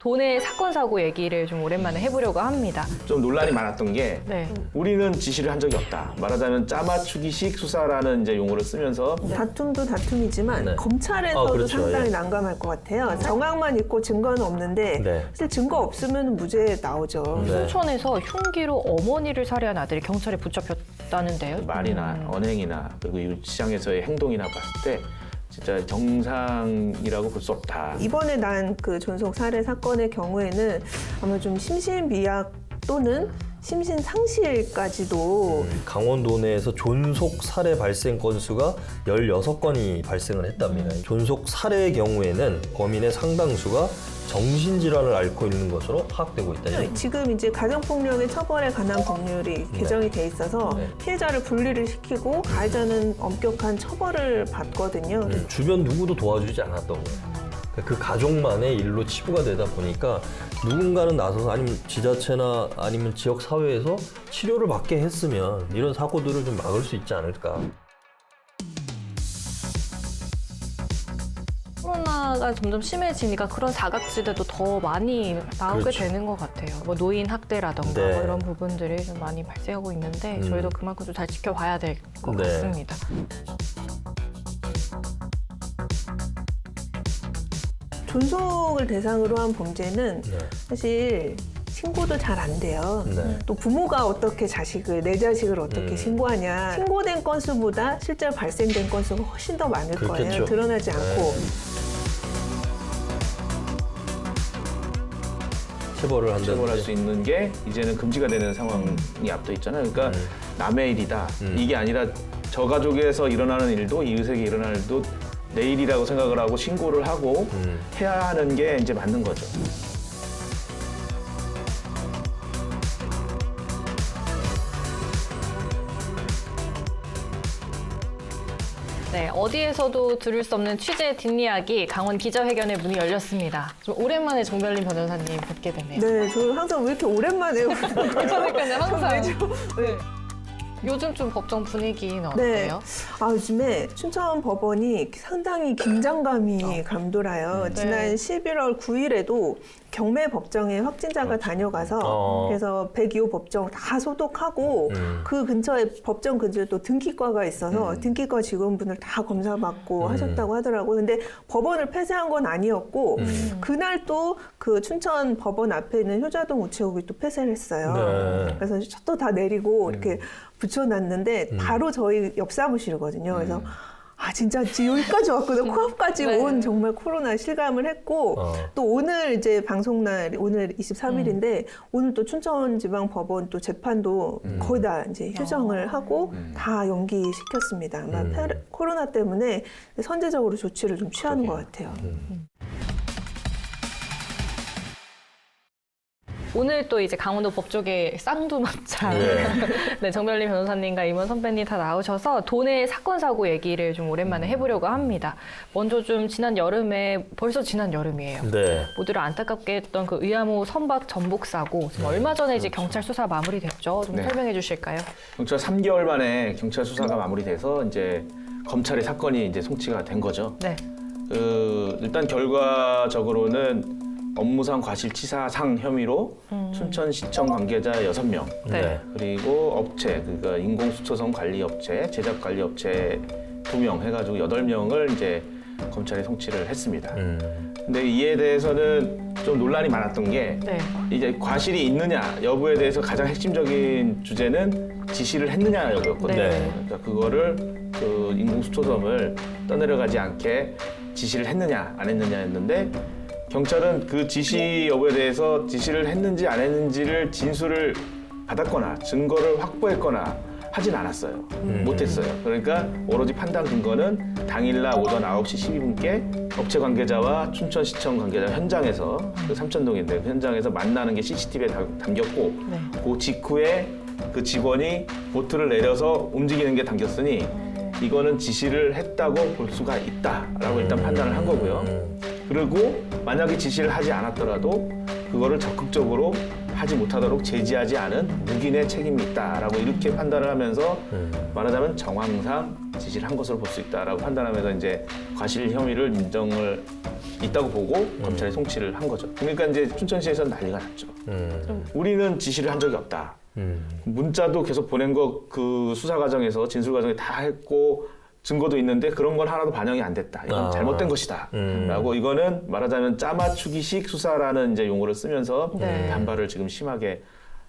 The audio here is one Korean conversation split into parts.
돈의 사건 사고 얘기를 좀 오랜만에 해보려고 합니다. 좀 논란이 많았던 게 우리는 지시를 한 적이 없다. 말하자면 짜맞추기식 수사라는 이제 용어를 쓰면서 다툼도 다툼이지만 네. 검찰에서도 그렇죠. 상당히 예. 난감할 것 같아요. 정황만 있고 증거는 없는데 네. 사실 증거 없으면 무죄 나오죠. 네. 춘천에서 흉기로 어머니를 살해한 아들이 경찰에 붙잡혔다는데요. 말이나 언행이나 그리고 이 시장에서의 행동이나 봤을 때 진짜 정상이라고 볼 수 없다. 이번에 난 그 존속 살해 사건의 경우에는 아마 좀 심신미약 또는 심신상실까지도 강원도 내에서 존속 살해 발생 건수가 16건이 발생을 했답니다. 존속 살해의 경우에는 범인의 상당수가 정신질환을 앓고 있는 것으로 파악되고 있다. 지금 이제 가정폭력의 처벌에 관한 법률이 개정이 돼 있어서 네. 피해자를 분리를 시키고 가해자는 엄격한 처벌을 받거든요. 주변 누구도 도와주지 않았던 거예요. 그 가족만의 일로 치부가 되다 보니까 누군가는 나서서 아니면 지자체나 아니면 지역 사회에서 치료를 받게 했으면 이런 사고들을 좀 막을 수 있지 않을까. 코로나가 점점 심해지니까 그런 사각지대도 더 많이 나오게 그렇죠. 되는 것 같아요. 뭐 노인 학대라던가 네. 뭐 이런 부분들이 좀 많이 발생하고 있는데 저희도 그만큼 좀 잘 지켜봐야 될 것 네. 같습니다. 존속을 대상으로 한 범죄는 네. 사실 신고도 잘 안 돼요. 네. 또 부모가 어떻게 내 자식을 어떻게 신고하냐. 신고된 건수보다 실제로 발생된 건수가 훨씬 더 많을 거예요. 그렇겠죠. 드러나지 않고. 체벌을 한다든지. 처벌할 수 있는 게 이제는 금지가 되는 상황이 앞서 있잖아요. 그러니까 남의 일이다. 이게 아니라 저 가족에서 일어나는 일도 이웃에게 일어나는 일도 내 일이라고 생각을 하고 신고를 하고 해야 하는 게 이제 맞는 거죠. 네, 어디에서도 들을 수 없는 취재 뒷이야기 강원 기자회견의 문이 열렸습니다. 좀 오랜만에 정별린 변호사님 뵙게 되네요. 네, 저 항상 왜 이렇게 오랜만에 그러니까요, 항상. 네. 요즘 좀 법정 분위기는 네. 어때요? 요즘에 춘천 법원이 상당히 긴장감이 감돌아요. 지난 11월 9일에도 경매 법정에 확진자가 다녀가서 그래서 102호 법정 다 소독하고 그 근처에 법정 근처에 또 등기과가 있어서 등기과 직원분을 다 검사받고 하셨다고 하더라고요. 근데 법원을 폐쇄한 건 아니었고 그날 또 그 춘천 법원 앞에 있는 효자동 우체국이 또 폐쇄를 했어요. 네. 그래서 셔터 다 내리고 이렇게 붙여놨는데 바로 저희 옆 사무실이거든요. 그래서 진짜 여기까지 왔거든요. 코앞까지 네. 온 정말 코로나 실감을 했고 또 오늘 이제 방송날 오늘 23일인데 오늘 또 춘천지방법원 또 재판도 거의 다 이제 휴정을 하고 다 연기시켰습니다. 아마 코로나 때문에 선제적으로 조치를 좀 취하는 것 같아요. 오늘 또 이제 강원도 법조계 쌍두마차 네, 정별린 변호사님과 임원 선배님 다 나오셔서 돈의 사건 사고 얘기를 좀 오랜만에 해보려고 합니다. 먼저 좀 벌써 지난 여름이에요. 네. 모두를 안타깝게 했던 그 의암호 선박 전복 사고 지금 얼마 전에 이제 경찰 수사 마무리됐죠. 좀 네. 설명해 주실까요? 경찰 3개월 만에 경찰 수사가 마무리돼서 이제 검찰의 사건이 이제 송치가 된 거죠. 네. 일단 결과적으로는 업무상 과실치사상 혐의로 춘천시청 관계자 6명 네. 그리고 업체 그러니까 인공수초성 관리업체, 제작관리업체 2명 해가지고 8명을 이제 검찰에 송치를 했습니다. 근데 이에 대해서는 좀 논란이 많았던 게 네. 이제 과실이 있느냐 여부에 대해서 가장 핵심적인 주제는 지시를 했느냐 여부였거든요. 네. 그러니까 그거를 그 인공수초섬을 떠내려가지 않게 지시를 했느냐 안 했느냐였는데 경찰은 그 지시 여부에 대해서 지시를 했는지 안 했는지를 진술을 받았거나 증거를 확보했거나 하진 않았어요. 못했어요. 그러니까 오로지 판단 근거는 당일날 오전 9시 12분께 업체 관계자와 춘천시청 관계자 현장에서 그 삼천동인데 그 현장에서 만나는 게 CCTV에 담겼고 그 직후에 그 직원이 보트를 내려서 움직이는 게 담겼으니 이거는 지시를 했다고 볼 수가 있다라고 일단 판단을 한 거고요. 그리고 만약에 지시를 하지 않았더라도 그거를 적극적으로 하지 못하도록 제지하지 않은 묵인의 책임이 있다라고 이렇게 판단을 하면서 말하자면 정황상 지시를 한 것으로 볼 수 있다라고 판단하면서 이제 과실 혐의를 인정을 있다고 보고 검찰에 송치를 한 거죠. 그러니까 이제 춘천시에서는 난리가 났죠. 우리는 지시를 한 적이 없다. 문자도 계속 보낸 거 그 수사 과정에서 진술 과정에 다 했고 증거도 있는데 그런 건 하나도 반영이 안 됐다. 이건 잘못된 것이다. 라고 이거는 말하자면 짜맞추기식 수사라는 이제 용어를 쓰면서 반발을 지금 심하게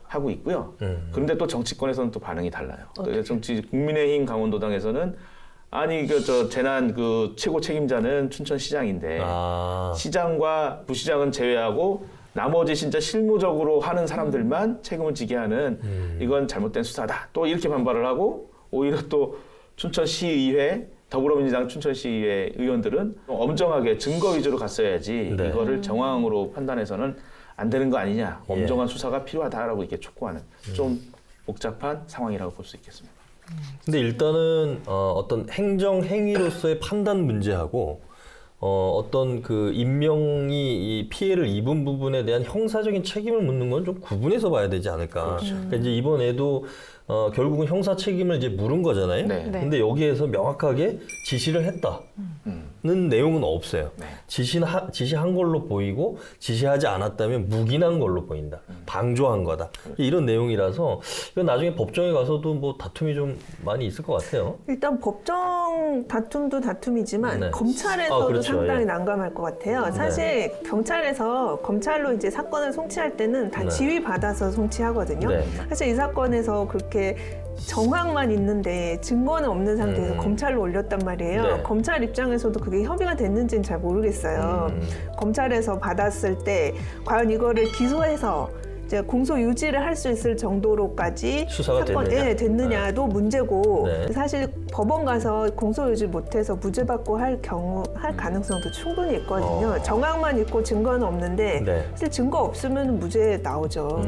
하고 있고요. 그런데 또 정치권에서는 또 반응이 달라요. 국민의힘 강원도당에서는 아니 저 재난 그 최고 책임자는 춘천시장인데 시장과 부시장은 제외하고 나머지 진짜 실무적으로 하는 사람들만 책임을 지게 하는 이건 잘못된 수사다. 또 이렇게 반발을 하고 오히려 또 춘천시의회 더불어민주당 춘천시의회 의원들은 엄정하게 증거 위주로 갔어야지 이거를 정황으로 판단해서는 안 되는 거 아니냐. 엄정한 수사가 필요하다라고 이렇게 촉구하는 좀 복잡한 상황이라고 볼 수 있겠습니다. 근데 일단은 어떤 행정 행위로서의 판단 문제하고 어떤 그 임명이 이 피해를 입은 부분에 대한 형사적인 책임을 묻는 건 좀 구분해서 봐야 되지 않을까. 그러니까 이제 이번에도 결국은 형사 책임을 이제 물은 거잖아요. 근데 여기에서 명확하게 지시를 했다는 내용은 없어요. 지시한 걸로 보이고 지시하지 않았다면 묵인한 걸로 보인다. 방조한 거다. 이런 내용이라서 이건 나중에 법정에 가서도 뭐 다툼이 좀 많이 있을 것 같아요. 일단 법정 다툼도 다툼이지만 검찰에서도 그렇죠. 상당히 난감할 것 같아요. 사실 경찰에서 검찰로 이제 사건을 송치할 때는 다 지휘 받아서 송치하거든요. 사실 이 사건에서 그렇게 정황만 있는데 증거는 없는 상태에서 검찰로 올렸단 말이에요. 검찰 입장에서도 그게 협의가 됐는지는 잘 모르겠어요. 검찰에서 받았을 때 과연 이거를 기소해서 이제 공소 유지를 할 수 있을 정도로까지 수사가 됐느냐도 문제고 사실 법원 가서 공소 유지 못해서 무죄 받고 할 가능성도 충분히 있거든요. 정황만 있고 증거는 없는데 사실 증거 없으면 무죄 나오죠.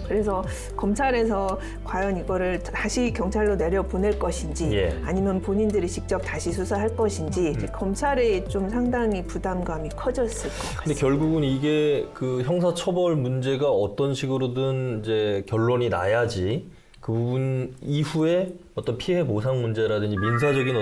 그래서 검찰에서 과연 이거를 다시 경찰로 내려보낼 것인지 아니면 본인들이 직접 다시 수사할 것인지 검찰이 좀 상당히 부담감이 커졌을 것 같습니다. 근데 결국은 이게 그 형사처벌 문제가 어떤 식으로든 이제 결론이 나야지 그 부분 이후에 어떤 피해 보상 문제라든지 민사적인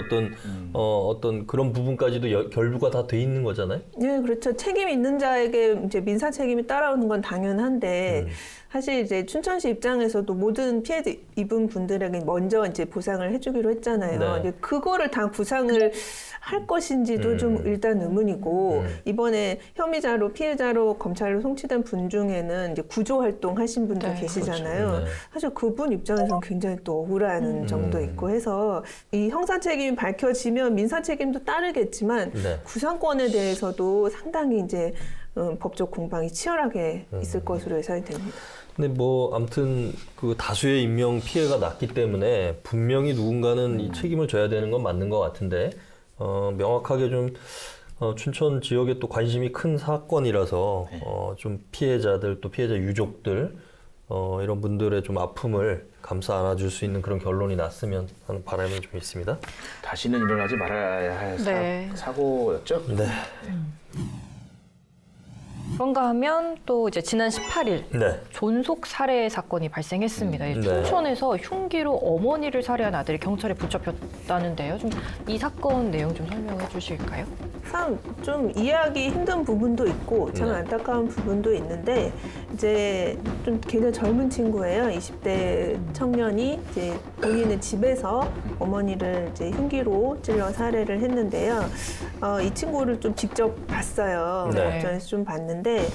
어떤 그런 부분까지도 결부가 다 돼 있는 거잖아요. 네, 그렇죠. 책임 있는 자에게 이제 민사 책임이 따라오는 건 당연한데 사실 이제 춘천시 입장에서도 모든 피해 입은 분들에게 먼저 이제 보상을 해주기로 했잖아요. 근데 그거를 다 구상을 할 것인지도 좀 일단 의문이고 이번에 혐의자로 피해자로 검찰로 송치된 분 중에는 이제 구조 활동 하신 분들 계시잖아요. 그렇죠. 사실 그분 입장에서는 굉장히 또 억울한 점도 있고 해서 이 형사 책임이 밝혀지면 민사 책임도 따르겠지만 구상권에 대해서도 상당히 이제 법적 공방이 치열하게 있을 것으로 예상이 됩니다. 근데 뭐 아무튼 그 다수의 인명 피해가 났기 때문에 분명히 누군가는 이 책임을 져야 되는 건 맞는 것 같은데 명확하게 좀 춘천 지역에 또 관심이 큰 사건이라서 좀 피해자들 또 피해자 유족들 이런 분들의 좀 아픔을 감싸 안아줄 수 있는 그런 결론이 났으면 하는 바람이 좀 있습니다. 다시는 일어나지 말아야 할 사고였죠? 네. 그런가 하면 또 이제 지난 18일 존속 살해 사건이 발생했습니다. 춘천에서 흉기로 어머니를 살해한 아들이 경찰에 붙잡혔다는데요. 좀 이 사건 내용 좀 설명해 주실까요? 참 좀 이해하기 힘든 부분도 있고 참 안타까운 부분도 있는데 이제 좀 굉장히 젊은 친구예요. 20대 청년이 이제 본인의 집에서 어머니를 이제 흉기로 찔러 살해를 했는데요. 이 친구를 좀 직접 봤어요. 법정에서 좀 봤는데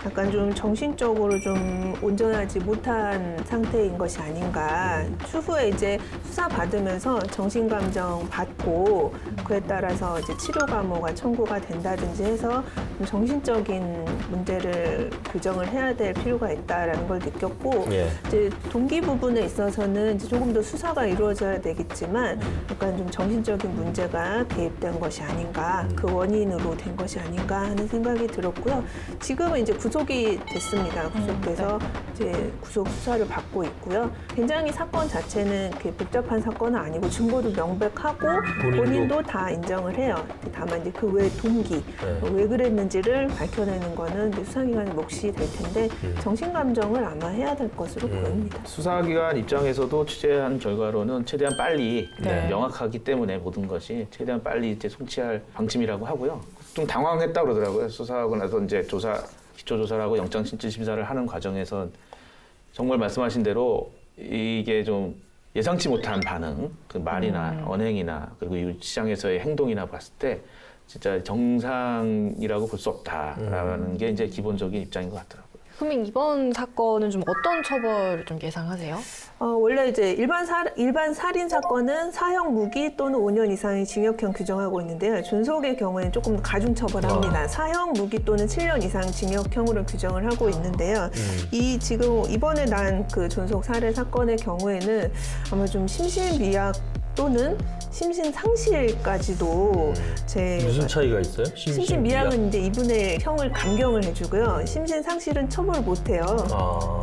약간 좀 정신적으로 좀 온전하지 못한 상태인 것이 아닌가. 추후에 이제 수사 받으면서 정신감정 받고 그에 따라서 이제 치료 감호가 청구가 된다든지 해서 좀 정신적인 문제를 규정을 해야 될 필요가 있다라는 걸 느꼈고 이제 동기 부분에 있어서는 이제 조금 더 수사가 이루어져야 되겠지만 약간 좀 정신적인 문제가 개입된 것이 아닌가, 그 원인으로 된 것이 아닌가 하는 생각이 들었고요. 지금은 이제 구속이 됐습니다. 구속돼서 이제 구속 수사를 받고 있고요. 굉장히 사건 자체는 그렇게 복잡한 사건은 아니고 증거도 명백하고 본인도 다 인정을 해요. 다만 이제 그 외 동기, 왜 그랬는지를 밝혀내는 거는 이제 수사기관의 몫이 될 텐데 정신감정을 아마 해야 될 것으로 보입니다. 수사기관 입장에서도 취재한 결과로는 최대한 빨리 명확하기 때문에 모든 것이 최대한 빨리 이제 송치할 방침이라고 하고요. 좀 당황했다 그러더라고요. 수사하고 나서 이제 기초 조사를 하고 영장 실질 심사를 하는 과정에서 정말 말씀하신 대로 이게 좀 예상치 못한 반응, 그 말이나 언행이나 그리고 이 시장에서의 행동이나 봤을 때 진짜 정상이라고 볼 수 없다라는 게 이제 기본적인 입장인 것 같더라고요. 그러면 이번 사건은 좀 어떤 처벌을 좀 예상하세요? 원래 이제 일반 살인 사건은 사형 무기 또는 5년 이상의 징역형 규정하고 있는데요. 존속의 경우에는 조금 가중 처벌합니다. 사형 무기 또는 7년 이상 징역형으로 규정을 하고 있는데요. 이 지금 이번에 난 그 존속 살해 사건의 경우에는 아마 좀 심신미약 또는 심신상실까지도 무슨 차이가 있어요? 심신미약은 이제 이분의 형을 감경을 해주고요. 심신상실은 처벌을 못해요.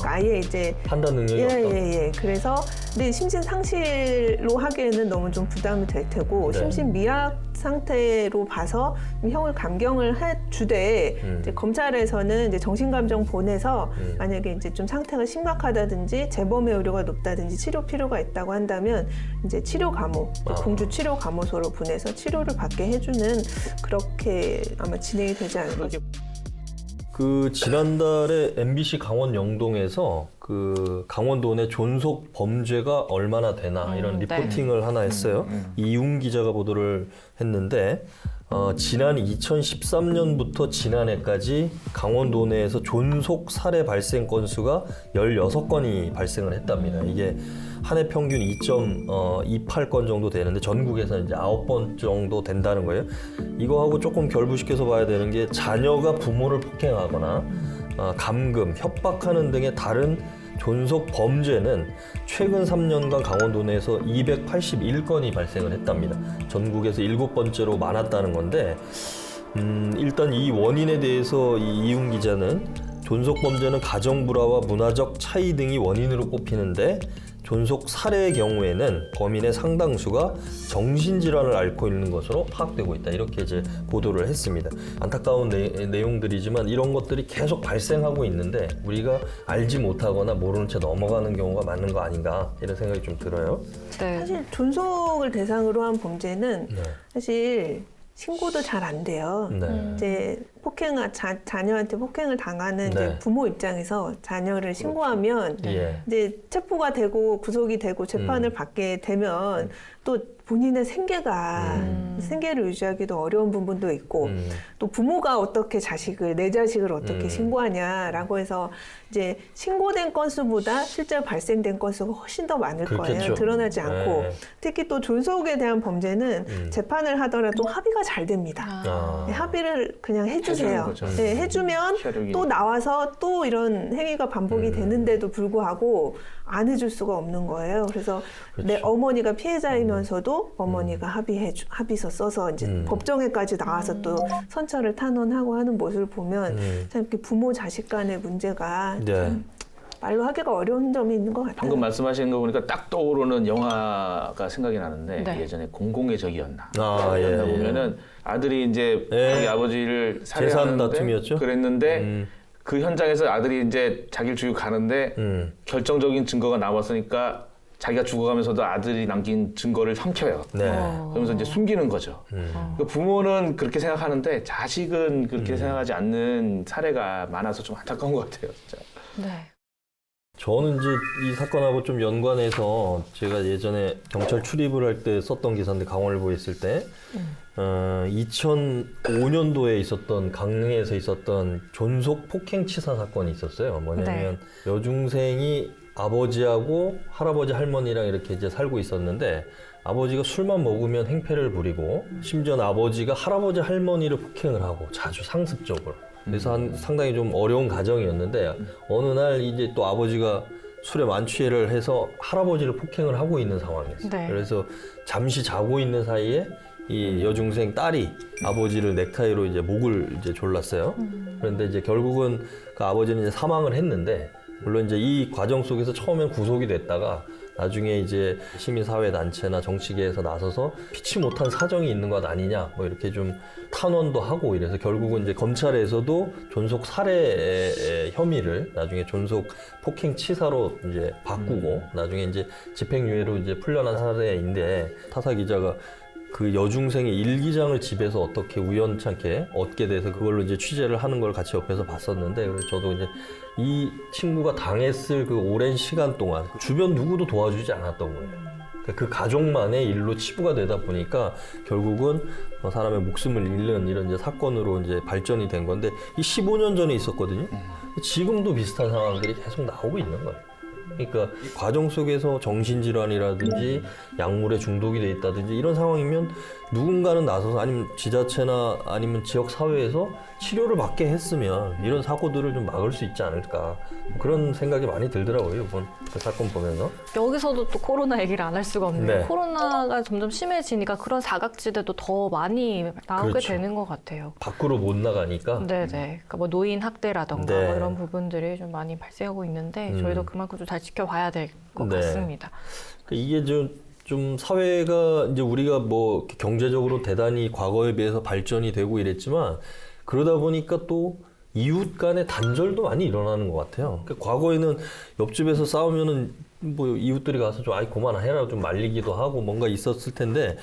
아예 이제 판단 능력이 없다. 예. 그래서 근데 심신상실로 하기에는 너무 좀 부담이 될 테고 네. 심신미약 상태로 봐서 형을 감경을 해주되 이제 검찰에서는 이제 정신감정 보내서 만약에 이제 좀 상태가 심각하다든지 재범의 우려가 높다든지 치료 필요가 있다고 한다면 이제 치료 감호, 공주 치료 감호소로 보내서 치료를 받게 해주는 그렇게 아마 진행이 되지 않을까. 그 지난달에 MBC 강원 영동에서 그 강원도 내 존속 범죄가 얼마나 되나 이런 리포팅을 하나 했어요. 이웅 기자가 보도를 했는데 지난 2013년부터 지난해까지 강원도 내에서 존속 살해 발생 건수가 16건이 발생을 했답니다. 이게 한 해 평균 2.28건 정도 되는데 전국에서 이제 9번 정도 된다는 거예요. 이거하고 조금 결부시켜서 봐야 되는 게 자녀가 부모를 폭행하거나 감금, 협박하는 등의 다른 존속 범죄는 최근 3년간 강원도 내에서 281건이 발생을 했답니다. 전국에서 7번째로 많았다는 건데 일단 이 원인에 대해서 이웅 기자는 존속 범죄는 가정 불화와 문화적 차이 등이 원인으로 꼽히는데 존속 살해의 경우에는 범인의 상당수가 정신질환을 앓고 있는 것으로 파악되고 있다. 이렇게 이제 보도를 했습니다. 안타까운 내용들이지만 이런 것들이 계속 발생하고 있는데 우리가 알지 못하거나 모르는 채 넘어가는 경우가 많은 거 아닌가 이런 생각이 좀 들어요. 네. 사실 존속을 대상으로 한 범죄는 사실 신고도 잘 안 돼요. 이제 자녀한테 폭행을 당하는 이제 부모 입장에서 자녀를 신고하면 이제 체포가 되고 구속이 되고 재판을 받게 되면 또 본인의 생계를 유지하기도 어려운 부분도 있고 또 부모가 어떻게 내 자식을 어떻게 신고하냐라고 해서 이제 신고된 건수보다 실제로 발생된 건수가 훨씬 더 많을 그렇겠죠. 거예요. 드러나지 않고 특히 또 존속에 대한 범죄는 재판을 하더라도 합의가 잘 됩니다. 합의를 그냥 해주세요. 네, 해주면 또 나와서 또 이런 행위가 반복이 되는데도 불구하고 안 해줄 수가 없는 거예요. 그래서 내 어머니가 피해자이면서도 어머니가 합의서 써서 이제 법정에까지 나와서 또 선처를 탄원하고 하는 모습을 보면 참 이렇게 부모 자식 간의 문제가 참 말로 하기가 어려운 점이 있는 것 같아요. 방금 말씀하신 거 보니까 딱 떠오르는 영화가 생각이 나는데 예전에 공공의 적이었나 보면은 아들이 이제 자기 아버지를 살해하는데 재산 다툼이었죠? 그랬는데 그 현장에서 아들이 이제 자기를 죽이고 가는데 결정적인 증거가 나왔으니까 자기가 죽어가면서도 아들이 남긴 증거를 삼켜요. 그러면서 이제 숨기는 거죠. 그러니까 부모는 그렇게 생각하는데 자식은 그렇게 생각하지 않는 사례가 많아서 좀 안타까운 것 같아요. 진짜. 네. 저는 이제 이 사건하고 좀 연관해서 제가 예전에 경찰 출입을 할 때 썼던 기사인데 강원일보에 있을 때 2005년도에 있었던 강릉에서 있었던 존속 폭행치사 사건이 있었어요. 뭐냐면 여중생이 아버지하고 할아버지 할머니랑 이렇게 이제 살고 있었는데 아버지가 술만 먹으면 행패를 부리고 심지어 아버지가 할아버지 할머니를 폭행을 하고 자주 상습적으로 그래서 상당히 좀 어려운 가정이었는데 어느 날 이제 또 아버지가 술에 만취를 해서 할아버지를 폭행을 하고 있는 상황이었어요. 그래서 잠시 자고 있는 사이에 이 여중생 딸이 아버지를 넥타이로 이제 목을 이제 졸랐어요. 그런데 이제 결국은 그 아버지는 이제 사망을 했는데 물론 이제 이 과정 속에서 처음엔 구속이 됐다가 나중에 이제 시민사회단체나 정치계에서 나서서 피치 못한 사정이 있는 것 아니냐 뭐 이렇게 좀 탄원도 하고 이래서 결국은 이제 검찰에서도 존속 살해 혐의를 나중에 존속 폭행치사로 이제 바꾸고 나중에 이제 집행유예로 이제 풀려난 사례인데 타사 기자가 그 여중생의 일기장을 집에서 어떻게 우연찮게 얻게 돼서 그걸로 이제 취재를 하는 걸 같이 옆에서 봤었는데, 그래서 저도 이제 이 친구가 당했을 그 오랜 시간 동안 주변 누구도 도와주지 않았던 거예요. 그 가족만의 일로 치부가 되다 보니까 결국은 사람의 목숨을 잃는 이런 이제 사건으로 이제 발전이 된 건데, 이 15년 전에 있었거든요. 지금도 비슷한 상황들이 계속 나오고 있는 거예요. 그러니까 이 과정 속에서 정신질환이라든지 약물에 중독이 돼 있다든지 이런 상황이면 누군가는 나서서, 아니면 지자체나 아니면 지역 사회에서 치료를 받게 했으면 이런 사고들을 좀 막을 수 있지 않을까, 그런 생각이 많이 들더라고요, 이번 그 사건 보면서. 여기서도 또 코로나 얘기를 안 할 수가 없네요. 네. 코로나가 점점 심해지니까 그런 사각지대도 더 많이 나오게 그렇죠. 되는 것 같아요. 밖으로 못 나가니까. 네네. 그러니까 뭐 노인 학대라던가 네. 뭐 이런 부분들이 좀 많이 발생하고 있는데 저희도 그만큼 좀 잘 지켜봐야 될 것 네. 같습니다. 이게 좀 사회가 이제 우리가 뭐 경제적으로 대단히 과거에 비해서 발전이 되고 이랬지만, 그러다 보니까 또 이웃 간의 단절도 많이 일어나는 것 같아요. 그러니까 과거에는 옆집에서 싸우면은 뭐 이웃들이 가서 좀 아이 그만해라 좀 말리기도 하고 뭔가 있었을 텐데,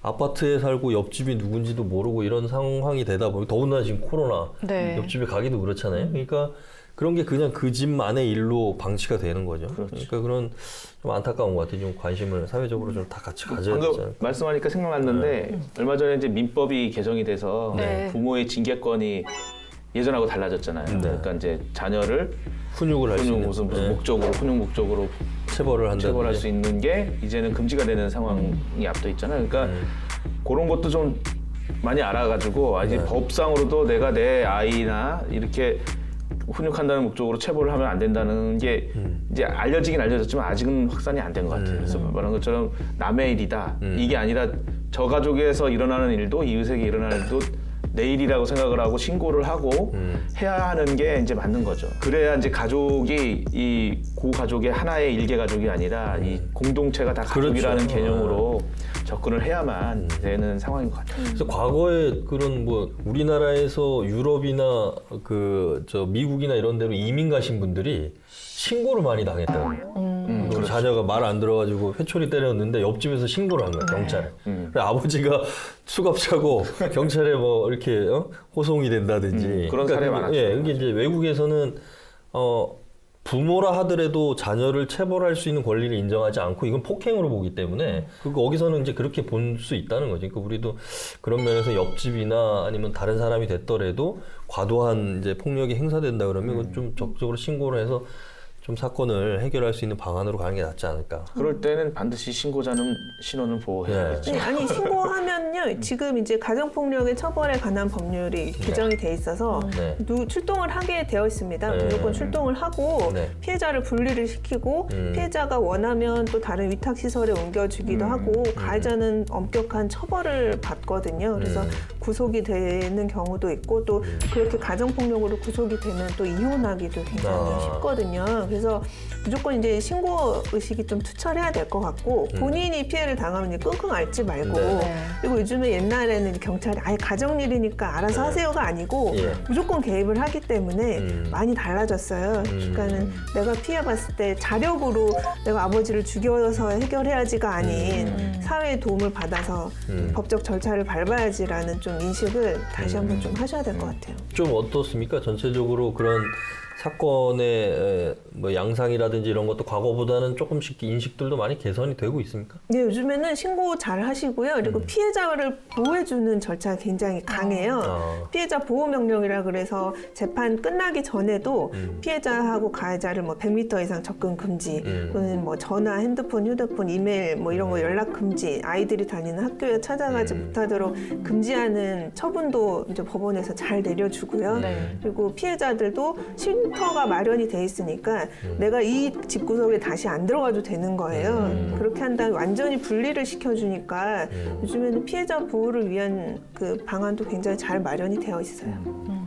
아파트에 살고 옆집이 누군지도 모르고 이런 상황이 되다 보니, 더군다나 지금 코로나, 네. 옆집에 가기도 그렇잖아요. 그러니까 그런 게 그냥 그 집만의 일로 방치가 되는 거죠. 그러니까 그런 좀 안타까운 것 같아요. 좀 관심을 사회적으로 좀 다 같이 가져야 되지 방금 않을까. 말씀하니까 생각났는데 얼마 전에 이제 민법이 개정이 돼서 네. 부모의 징계권이 예전하고 달라졌잖아요. 네. 그러니까 이제 자녀를 훈육을 할 수 훈육 있는, 무슨 네. 목적으로 훈육 목적으로 체벌을 한다든지. 처벌할 수 있는 게 이제는 금지가 되는 상황이 앞서 있잖아요. 그러니까 그런 것도 좀 많이 알아가지고 이제 네. 법상으로도 내가 내 아이나 이렇게 훈육한다는 목적으로 체벌을 하면 안 된다는 게 이제 알려지긴 알려졌지만 아직은 확산이 안 된 것 같아요. 그래서 말한 것처럼 남의 일이다. 이게 아니라 저 가족에서 일어나는 일도, 이웃에게 일어나는 일도 내 일이라고 생각을 하고 신고를 하고 해야 하는 게 이제 맞는 거죠. 그래야 이제 가족이 이 고가족의 하나의 일개 가족이 아니라 이 공동체가 다 가족이라는 그렇죠. 개념으로 접근을 해야만 되는 상황인 것 같아요. 그래서 과거에 그런 뭐 우리나라에서 유럽이나 저 미국이나 이런 데로 이민 가신 분들이 신고를 많이 당했다고요. 그렇죠. 자녀가 말 안 들어가지고 회초리 때렸는데 옆집에서 신고를 한 거예요, 경찰에. 그래서 아버지가 수갑차고 경찰에 뭐 이렇게 호송이 된다든지. 그런 사례 그게- 많았죠. 예, 이게 이제 외국에서는 부모라 하더라도 자녀를 체벌할 수 있는 권리를 인정하지 않고 이건 폭행으로 보기 때문에 거기서는 이제 그렇게 볼 수 있다는 거죠. 그러니까 우리도 그런 면에서 옆집이나 아니면 다른 사람이 됐더라도 과도한 이제 폭력이 행사된다 그러면 그건 좀 적극적으로 신고를 해서 좀 사건을 해결할 수 있는 방안으로 가는 게 낫지 않을까. 그럴 때는 반드시 신고자는 신원을 보호해야겠죠. 네, 아니 신고하면요 지금 이제 가정폭력의 처벌에 관한 법률이 규정이 돼 있어서 네. 출동을 하게 되어 있습니다. 네. 무조건 출동을 하고 네. 피해자를 분리를 시키고 피해자가 원하면 또 다른 위탁 시설에 옮겨주기도 하고 가해자는 엄격한 처벌을 받거든요. 그래서 구속이 되는 경우도 있고 또 그렇게 가정폭력으로 구속이 되면 또 이혼하기도 굉장히 쉽거든요. 그래서 무조건 이제 신고 의식이 좀 투철해야 될 것 같고 본인이 피해를 당하면 이제 끙끙 앓지 말고 네. 그리고 요즘에 옛날에는 경찰이 아예 가정일이니까 알아서 하세요가 아니고 예. 무조건 개입을 하기 때문에 많이 달라졌어요. 그러니까는 내가 피해봤을 때 자력으로 내가 아버지를 죽여서 해결해야지가 아닌 사회의 도움을 받아서 법적 절차를 밟아야지라는 좀 인식을 다시 한번 좀 하셔야 될 것 같아요. 좀 어떻습니까? 전체적으로 그런 사건의 뭐 양상이라든지 이런 것도 과거보다는 조금씩 인식들도 많이 개선이 되고 있습니까? 네, 요즘에는 신고 잘 하시고요. 그리고 피해자를 보호해주는 절차가 굉장히 강해요. 피해자 보호명령이라 그래서 재판 끝나기 전에도 피해자하고 가해자를 뭐 100m 이상 접근 금지, 또는 뭐 전화, 핸드폰, 휴대폰, 이메일 뭐 이런 거 연락 금지, 아이들이 다니는 학교에 찾아가지 못하도록 금지하는 처분도 이제 법원에서 잘 내려주고요. 네. 그리고 피해자들도 쉼터가 마련이 돼 있으니까 내가 이 집구석에 다시 안 들어가도 되는 거예요. 그렇게 한 다음에 완전히 분리를 시켜주니까 요즘에는 피해자 보호를 위한 그 방안도 굉장히 잘 마련이 되어 있어요. 네.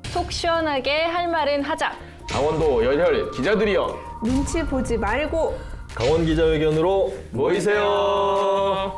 속 시원하게 할 말은 하자. 강원도 열혈 기자들이여 눈치 보지 말고 강원 기자회견으로 모이세요.